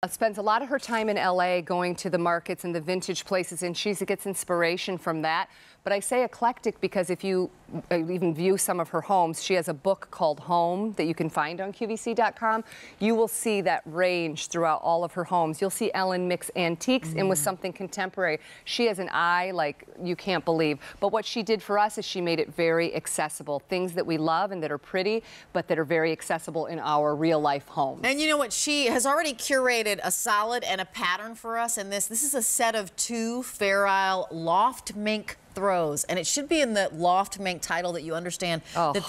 Spends a lot of her time in LA going to the markets and the vintage places, and she gets inspiration from that. But I say eclectic because if you even view some of her homes, she has a book called Home that you can find on QVC.com. You will see that range throughout all of her homes. You'll see Ellen mix antiques in with something contemporary. She has an eye like you can't believe. But what she did for us is she made it very accessible. Things that we love and that are pretty, but that are very accessible in our real life homes. And you know what? She has already curated a solid and a pattern for us. And this is a set of 2 Fair Isle Loft Mink throws, and it should be in the Loft Mink title that you understand that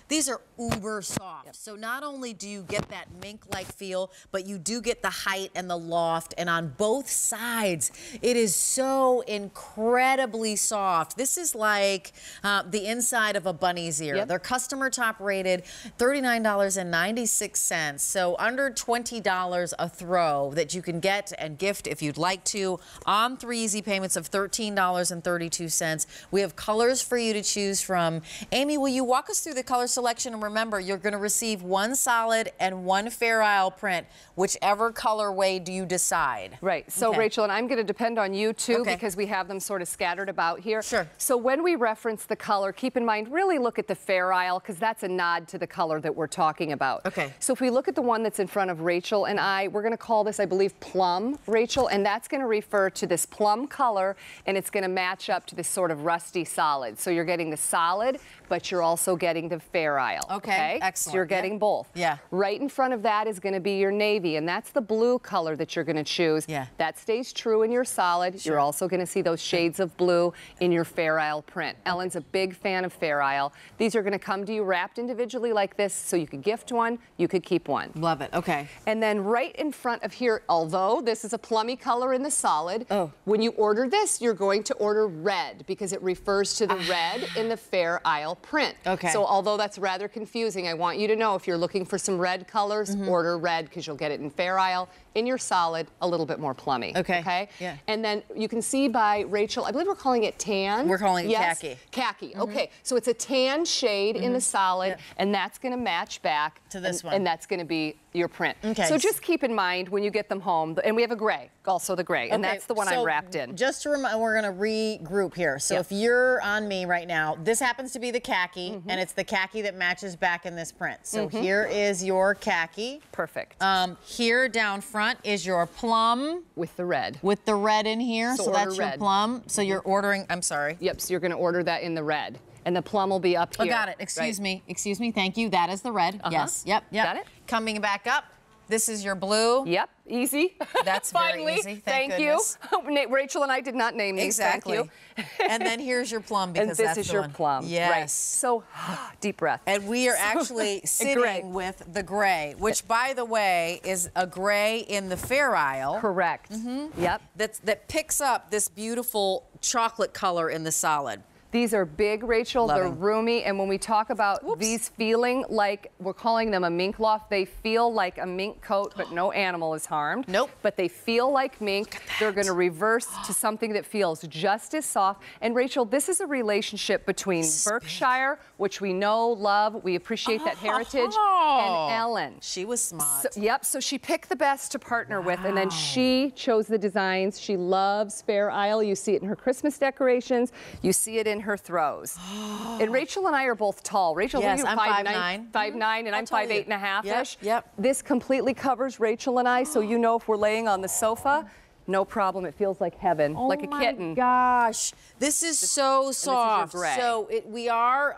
these are uber soft. So not only do you get that mink-like feel, but you do get the height and the loft, and on both sides it is so incredibly soft. This is like the inside of a bunny's ear. They're customer top rated, $39.96, so under $20 a throw that you can get and gift if you'd like to on 3 easy payments of $13.32. We have colors for you to choose from. Amy, will you walk us through the color selection? And remember, you're going to receive 1 solid and 1 Fair Isle print, whichever colorway do you decide. Right. So, Rachel, and I'm going to depend on you, too, because we have them sort of scattered about here. Sure. So when we reference the color, keep in mind, really look at the Fair Isle, because that's a nod to the color that we're talking about. Okay. So if we look at the one that's in front of Rachel and I, we're going to call this, I believe, plum, Rachel, and that's going to refer to this plum color, and it's going to match up to this sort of rusty solid. So you're getting the solid, but you're also getting the Fair Isle. Okay, excellent. So you're getting both. Yeah. Right in front of that is going to be your navy, and that's the blue color that you're going to choose. Yeah. That stays true in your solid. Sure. You're also going to see those shades of blue in your Fair Isle print. Ellen's a big fan of Fair Isle. These are going to come to you wrapped individually like this, so you could gift one, you could keep one. Love it. Okay. And then right in front of here, although this is a plummy color in the solid, when you order this, you're going to order red because it refers to the red in the Fair Isle print. Okay. So although that's rather confusing, I want you to know if you're looking for some red colors, order red because you'll get it in Fair Isle, in your solid, a little bit more plummy. Okay. Okay? Yeah. And then you can see by Rachel, I believe we're calling it tan. We're calling it khaki. Khaki. Okay. So it's a tan shade in the solid, and that's going to match back to this one. And that's going to be your print. Okay. So just keep in mind when you get them home, and we have a gray, also the gray, and that's the one I wrapped in. Just to remind, we're going to regroup here. So if you're on me right now, this happens to be the khaki, and it's the khaki that matches back in this print. So here is your khaki. Perfect. Here down front is your plum. With the red. With the red in here, so that's your red. plum. So you're ordering, I'm sorry. Yep, so you're going to order that in the red. And the plum will be up here. Oh, got it. Excuse me. Excuse me. Thank you. That is the red. Yes. Yep. Got it? Coming back up. This is your blue. Yep. Easy. That's Finally. very easy. Thank you. Rachel and I did not name these. Exactly. Thank you. And then here's your plum because and this that's is the your one. plum. Yes. Right. So deep breath. And we are actually sitting with the gray, which, by the way, is a gray in the Fair Isle. Correct. Yep. That picks up this beautiful chocolate color in the solid. These are big, Rachel. They're roomy. And when we talk about these feeling like, we're calling them a mink loft, they feel like a mink coat, but no animal is harmed. Nope. But they feel like mink. They're going to reverse to something that feels just as soft. And Rachel, this is a relationship between Berkshire, which we know, love, we appreciate that heritage, and Ellen. She was smart. So, yep, so she picked the best to partner with, and then she chose the designs. She loves Fair Isle. You see it in her Christmas decorations. You see it in her throws. And Rachel and I are both tall. Rachel, yes, you're I'm 5'9", 5'9", and I'm 5'8½-ish. Yep. This completely covers Rachel and I, so you know if we're laying on the sofa, no problem. It feels like heaven, like a kitten. Oh my gosh, this is so soft. This is your gray. So we are,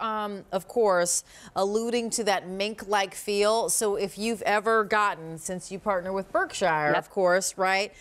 of course, alluding to that mink-like feel. So if you've ever gotten, since you partner with Berkshire, of course, right?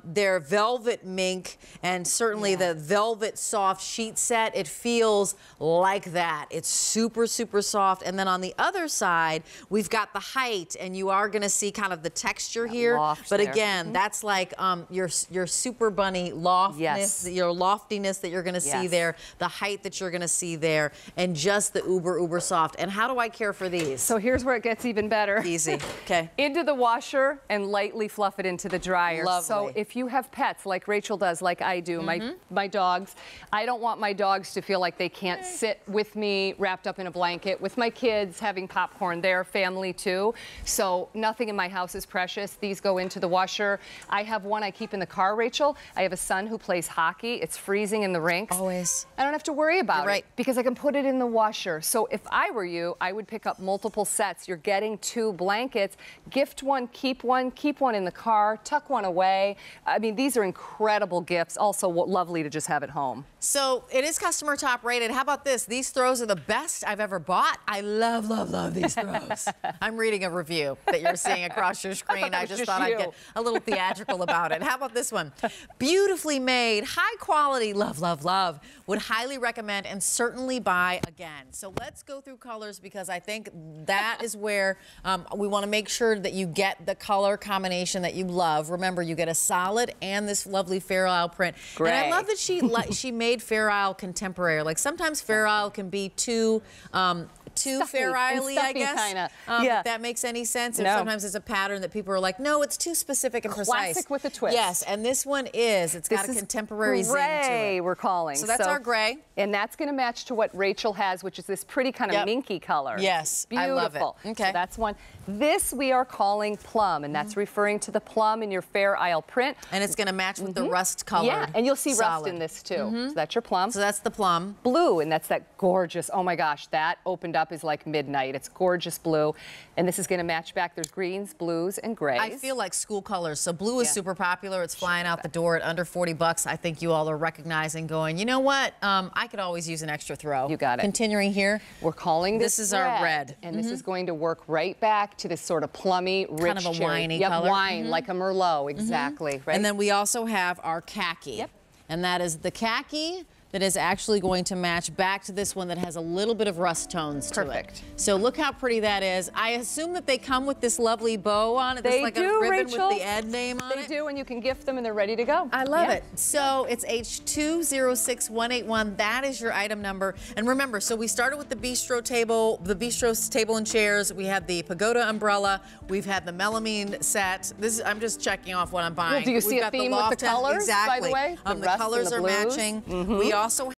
Their velvet mink and certainly the velvet soft sheet set, it feels like that. It's super, super soft. And then on the other side, we've got the height, and you are going to see kind of the texture here. But again, that's like your super bunny loftness, Yes. your loftiness that you're going to see Yes. there, the height that you're going to see there, and just the uber soft. And how do I care for these? So here's where it gets even better. Easy. Okay. Into the washer and lightly fluff it into the dryer. Lovely. So if you have pets like Rachel does, like I do, my dogs, I don't want my dogs to feel like they can't sit with me wrapped up in a blanket. With my kids having popcorn, they're family too. So nothing in my house is precious. These go into the washer. I have one I keep in the car, Rachel. I have a son who plays hockey. It's freezing in the rinks. Always. I don't have to worry about You're right. it because I can put it in the washer. So if I were you, I would pick up multiple sets. You're getting 2 blankets. Gift one keep one in the car, tuck one away. I mean, these are incredible gifts. Also lovely to just have at home. So it is customer top rated. How about this? These throws are the best I've ever bought. I love these throws. I'm reading a review that you're seeing across your screen. I just thought I'd get a little theatrical about it. How about this one? Beautifully made, high quality, love. Would highly recommend and certainly buy again. So let's go through colors because I think that is where we want to make sure that you get the color combination that you love. Remember, you get a solid and this lovely Fair Isle print. Gray. And I love that she made Fair Isle contemporary. Like sometimes Fair Isle can be too Fair Isle-y, I guess. Kinda. If that makes any sense. No. If sometimes it's a pattern that people are like, no, it's too specific and precise. Classic with a twist. Yes, and this one is. It's got a contemporary zing to gray, it. we're calling. So that's our gray. And that's going to match to what Rachel has, which is this pretty kind of minky color. Yes, Beautiful. I love it. Okay. So that's one. This we are calling plum, and that's referring to the plum in your Fair Isle print. And it's going to match with the rust color. Yeah, and you'll see rust in this too. So that's your plum. So that's the plum. Blue, and that's that gorgeous, oh my gosh, that opened up is like midnight. It's gorgeous blue. And this is going to match back. There's greens, blues, and grays. I feel like school colors. So blue is super popular. It's flying out the door at under 40 bucks. I think you all are recognizing, going, you know what? I could always use an extra throw. You got it. Continuing here. We're calling this is our red. And this is going to work right back to this sort of plummy, rich Kind of a cherry. winey Yep, color. wine, like a Merlot, exactly. Right? And then we also have our khaki. Yep. And that is the khaki that is actually going to match back to this one that has a little bit of rust tones to it. Perfect. So look how pretty that is. I assume that they come with this lovely bow on it. They This like do, a ribbon Rachel. with the Ed name on They it. do, and you can gift them, and they're ready to go. I love Yeah. it. So it's H206181. That is your item number. And remember, so we started with the bistro table and chairs. We had the pagoda umbrella. We've had the melamine set. I'm just checking off what I'm buying. Well, do you see We've a got theme the with the loft tent. colors, by the Exactly. way? The The rust and colors the are blues. matching. We also